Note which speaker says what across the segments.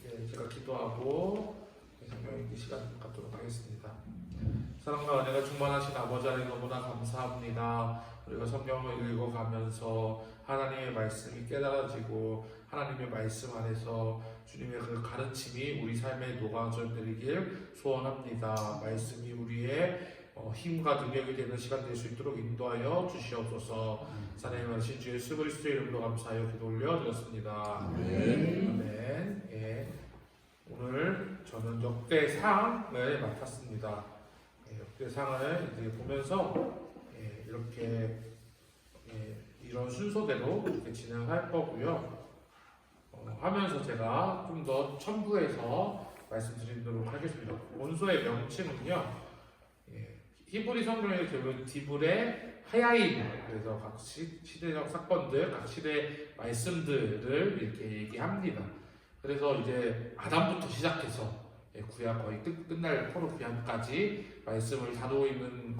Speaker 1: 제가 기도하고 성경 읽기 시간 갖도록 하겠습니다. 사랑과 은혜가 충만하신 아버지 하나님 너무나 감사합니다. 우리가 성경을 읽어가면서 하나님의 말씀이 깨달아지고 하나님의 말씀 안에서 주님의 그 가르침이 우리 삶에 녹아져 내리길 소원합니다. 말씀이 우리의 힘과 능력이 되는 시간 될 수 있도록 인도하여 주시옵소서. 하나님 하신 주 예수 그리스도의 이름으로 감사하여 기도 올려드렸습니다. 아멘. 오늘 저는 역대상을 맡았습니다. 역대상을 이제 보면서 이렇게 이런 순서대로 이렇게 진행할 거고요. 하면서 제가 좀 더 첨부해서 말씀드리도록 하겠습니다. 원소의 명칭은요, 히브리 성경에 보면 디브레 하야임, 그래서 각 시대적 사건들, 각 시대 말씀들을 이렇게 얘기합니다. 그래서 이제 아담부터 시작해서 구약 거의 끝날 포로 구약까지 말씀을 다루고 있는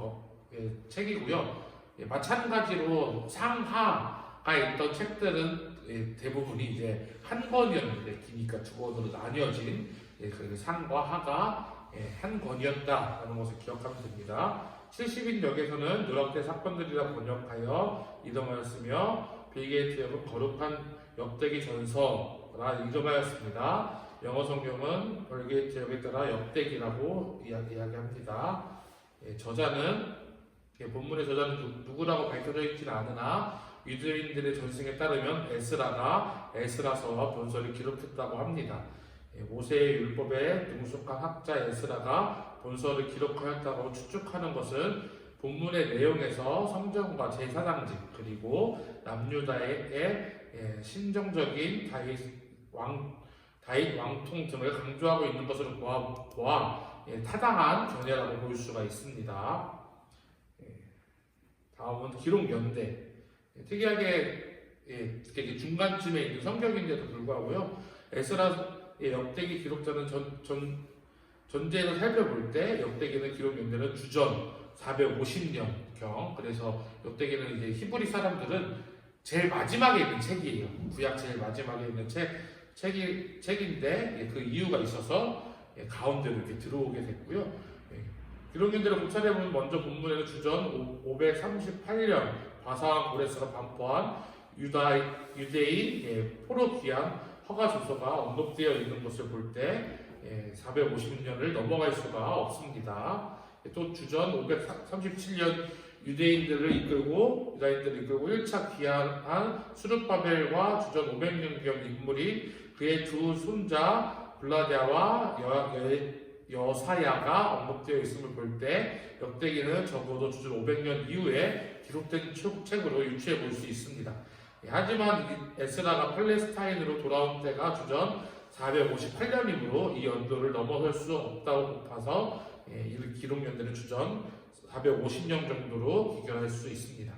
Speaker 1: 책이고요. 마찬가지로 상하가 있던 책들은 대부분이 이제 한 권이었는데, 기니까 두 권으로 나뉘어진 그 상과 하가 한 권이었다라는 것을 기억하면 됩니다. 70인역에서는 노력대 사건들이라 번역하여 이름하였으며 빌게이트 역은 거룩한 역대기 전서라 이름하였습니다. 영어 성경은 빌게이트 역에 따라 역대기라고 이야기합니다. 저자는 본문의 저자는 누구라고 밝혀져 있지는 않으나 유대인들의 전승에 따르면 에스라가 에스라서와 본서를 기록했다고 합니다. 모세의 율법에 능숙한 학자 에스라가 본서를 기록하였다고 추측하는 것은 본문의 내용에서 성전과 제사장직 그리고 남유다의 신정적인 다윗 왕통 등을 강조하고 있는 것으로 보아 타당한 견해라고 볼 수가 있습니다. 다음은 기록연대. 특이하게 중간쯤에 있는 성경인데도 불구하고요, 에스라의 역대기 기록자는 전제를 살펴볼 때 역대기는 기록연대는 주전 450년경, 그래서 역대기는 이제 히브리 사람들은 제일 마지막에 있는 책이에요. 구약 제일 마지막에 있는 책인데 그 이유가 있어서 가운데로 이렇게 들어오게 됐고요. 기록연대를 검찰해보면 먼저 본문에는 주전 538년 바사왕 고레스가 반포한 유대인 포로 귀환 허가 조서가 언급되어 있는 것을 볼 때 450년을 넘어갈 수가 없습니다. 또 주전 537년 유다인들을 이끌고 1차 귀환한 수르바벨과 주전 500년경 인물이 그의 두 손자 블라디아와 여사야가 언급되어 있음을 볼 때 역대기는 적어도 주전 500년 이후에 기록된 책으로 유추해 볼 수 있습니다. 하지만 에스라가 팔레스타인으로 돌아온 때가 주전 458년이므로 이 연도를 넘어설 수 없다고 봐서 이 기록연대는 주전 450년 정도로 기결할 수 있습니다.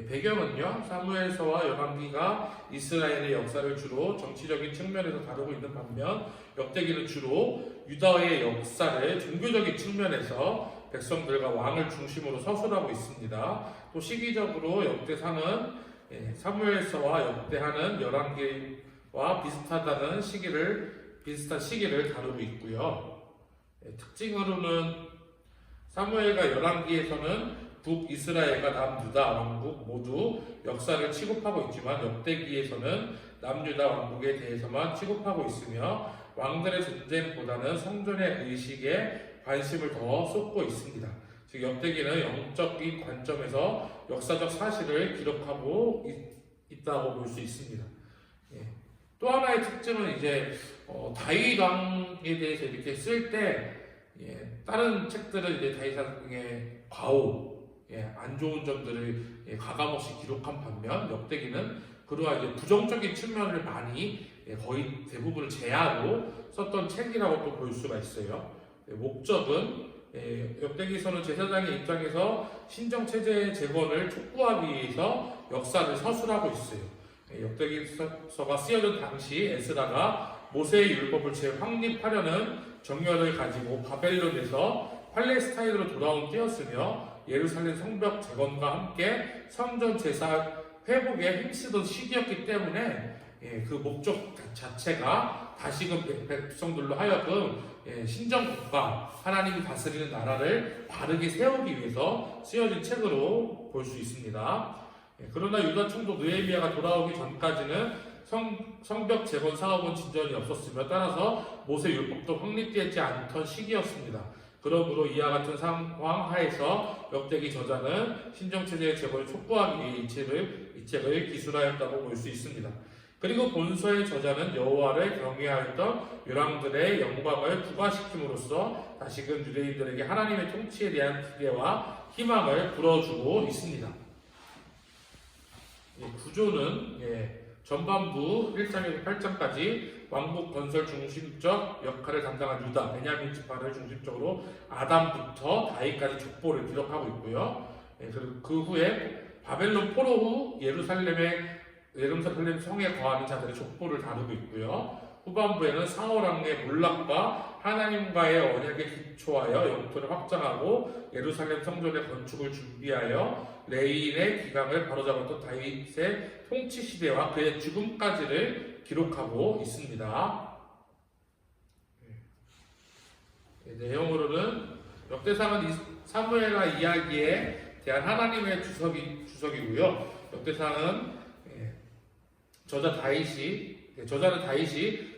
Speaker 1: 배경은요, 사무엘서와 열왕기가 이스라엘의 역사를 주로 정치적인 측면에서 다루고 있는 반면 역대기는 주로 유다의 역사를 종교적인 측면에서 백성들과 왕을 중심으로 서술하고 있습니다. 또 시기적으로 역대상은 사무엘서와 역대하는 열왕기와 비슷한 시기를 다루고 있고요. 특징으로는 사무엘과 열왕기에서는 북이스라엘과 남유다 왕국 모두 역사를 취급하고 있지만 역대기에서는 남유다 왕국에 대해서만 취급하고 있으며 왕들의 전쟁보다는 성전의 의식에 관심을 더 쏟고 있습니다. 즉 역대기는 영적인 관점에서 역사적 사실을 기록하고 있다고 볼 수 있습니다. 또 하나의 특징은 이제 다윗 왕에 대해서 이렇게 쓸 때 다른 책들은 이제 다윗 왕의 과오, 안 좋은 점들을 가감없이 기록한 반면 역대기는 그러한 이제 부정적인 측면을 많이 거의 대부분을 제하고 썼던 책이라고 또 볼 수가 있어요. 목적은 역대기서는 제사장의 입장에서 신정체제의 재건을 촉구하기 위해서 역사를 서술하고 있어요. 역대기서가 쓰여진 당시 에스라가 모세의 율법을 재확립하려는 정열을 가지고 바벨론에서 팔레스타인으로 돌아온 때였으며 예루살렘 성벽 재건과 함께 성전 제사 회복에 힘쓰던 시기였기 때문에 그 목적 자체가 다시금 백성들로 하여금 신정국가, 하나님이 다스리는 나라를 바르게 세우기 위해서 쓰여진 책으로 볼 수 있습니다. 그러나 유다 총독 느헤미야가 돌아오기 전까지는 성벽 재건 사업은 진전이 없었으며 따라서 모세 율법도 확립되지 않던 시기였습니다. 그러므로 이와 같은 상황 하에서 역대기 저자는 신정체제의 재건을 촉구하기 위해 이 책을 기술하였다고 볼 수 있습니다. 그리고 본서의 저자는 여호와를 경외하였던 율왕들의 영광을 부과시킴으로써 다시금 유대인들에게 하나님의 통치에 대한 기대와 희망을 불어주고 있습니다. 구조는 전반부 1장에서 8장까지 왕국 건설 중심적 역할을 담당한 유다, 베냐민 지파를 중심적으로 아담부터 다윗까지 족보를 기록하고 있고요. 그리고 그 후에 바벨론 포로 후 예루살렘 성에 거하는 자들의 족보를 다루고 있고요. 후반부에는 사울왕의 몰락과 하나님과의 언약에 기초하여 영토를 확장하고 예루살렘 성전의 건축을 준비하여 레인의 기강을 바로잡았던 다윗의 통치 시대와 그의 죽음까지를 기록하고 있습니다. 내용으로는 역대상은 사무엘라 이야기에 대한 하나님의 주석이고요. 역대상은 저자는 다윗이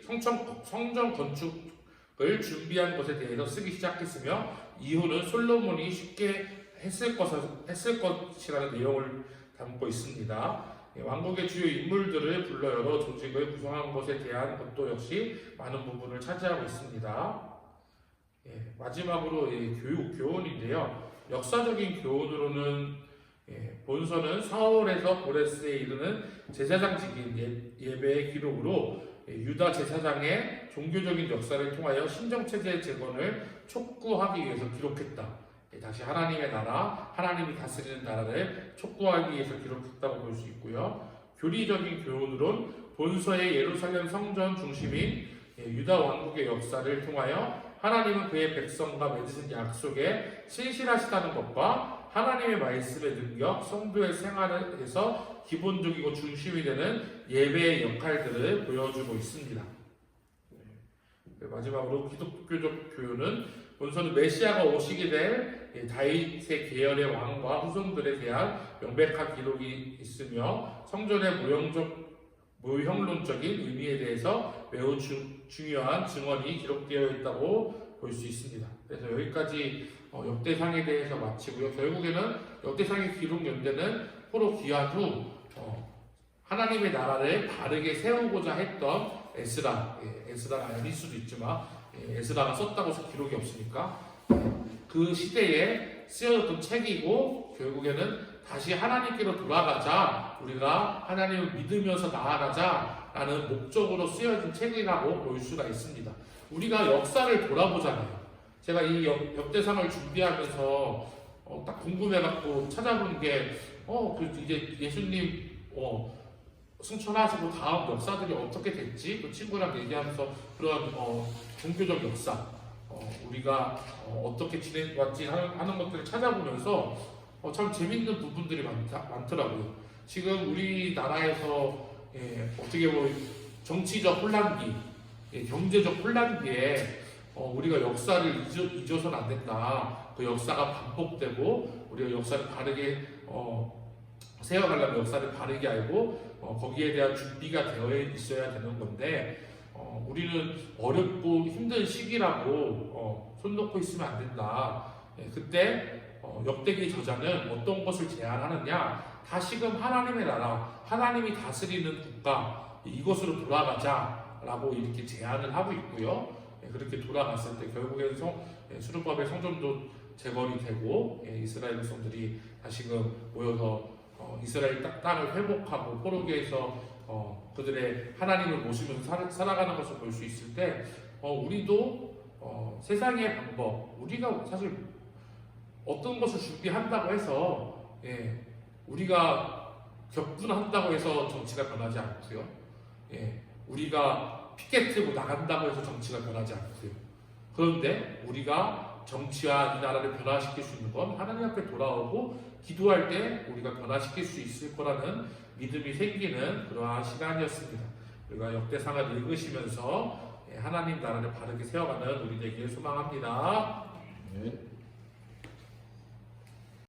Speaker 1: 성전 건축을 준비한 것에 대해서 쓰기 시작했으며 이후는 솔로몬이 쉽게 했을 것이라는 내용을 담고 있습니다. 왕국의 주요 인물들을 불러 여러 조직을 구성한 것에 대한 것도 역시 많은 부분을 차지하고 있습니다. 마지막으로 교훈인데요. 역사적인 교훈으로는 본서는 사울에서 고레스에 이르는 제사장 직인 예배의 기록으로 유다 제사장의 종교적인 역사를 통하여 신정체제의 재건을 촉구하기 위해서 기록했다. 다시 하나님의 나라, 하나님이 다스리는 나라를 촉구하기 위해서 기록했다고 볼 수 있고요. 교리적인 교훈으론 본서의 예루살렘 성전 중심인 유다 왕국의 역사를 통하여 하나님은 그의 백성과 맺으신 약속에 신실하시다는 것과 하나님의 말씀의 능력, 성도의 생활에서 기본적이고 중심이 되는 예배의 역할들을 보여주고 있습니다. 마지막으로 기독교적 교훈은 본서는 메시아가 오시게 될 다윗의 계열의 왕과 후손들에 대한 명백한 기록이 있으며 성전의 무형론적인 의미에 대해서 매우 중요한 증언이 기록되어 있다고 볼 수 있습니다. 그래서 여기까지 역대상에 대해서 마치고요. 결국에는 역대상의 기록 연대는 포로 귀환 후 하나님의 나라를 바르게 세우고자 했던 에스라가 아닐 수도 있지만 에스라가 썼다고 해서 기록이 없으니까 그 시대에 쓰여졌던 책이고 결국에는 다시 하나님께로 돌아가자, 우리가 하나님을 믿으면서 나아가자라는 목적으로 쓰여진 책이라고 볼 수가 있습니다. 우리가 역사를 돌아보잖아요. 제가 이 역대상을 준비하면서 딱 궁금해갖고 찾아본 게 이제 예수님 승천하시고 다음 역사들이 어떻게 됐지? 또 친구랑 얘기하면서 그런 종교적 역사 우리가 어떻게 지내왔지 하는 것들을 찾아보면서 참 재밌는 부분들이 많더라고요. 지금 우리나라에서 어떻게 보면 정치적 혼란기, 경제적 혼란기에 우리가 역사를 잊어서는 안 된다. 그 역사가 반복되고 우리가 역사를 바르게 세워가려면 역사를 바르게 알고 거기에 대한 준비가 되어 있어야 되는 건데 우리는 어렵고 힘든 시기라고 손 놓고 있으면 안 된다. 그때 역대기 저자는 어떤 것을 제안하느냐, 다시금 하나님의 나라, 하나님이 다스리는 국가 이것으로 돌아가자라고 이렇게 제안을 하고 있고요. 그렇게 돌아갔을 때 결국에는 수르바벨 성전도 재건이 되고 이스라엘 백성들이 다시금 모여서 이스라엘 땅을 회복하고 포로기에서 그들의 하나님을 모시면서 살아가는 것을 볼 수 있을 때 우리도 세상의 방법, 우리가 사실 어떤 것을 준비한다고 해서 우리가 격분한다고 해서 정치가 변하지 않고요. 우리가 피켓으로 나간다고 해서 정치가 변하지 않고요. 그런데 우리가 정치와 이 나라를 변화시킬 수 있는 건 하나님 앞에 돌아오고 기도할 때 우리가 변화시킬 수 있을 거라는 믿음이 생기는 그러한 시간이었습니다. 우리가 역대상을 읽으시면서 하나님 나라를 바르게 세워가는 우리 되기를 소망합니다.
Speaker 2: 네.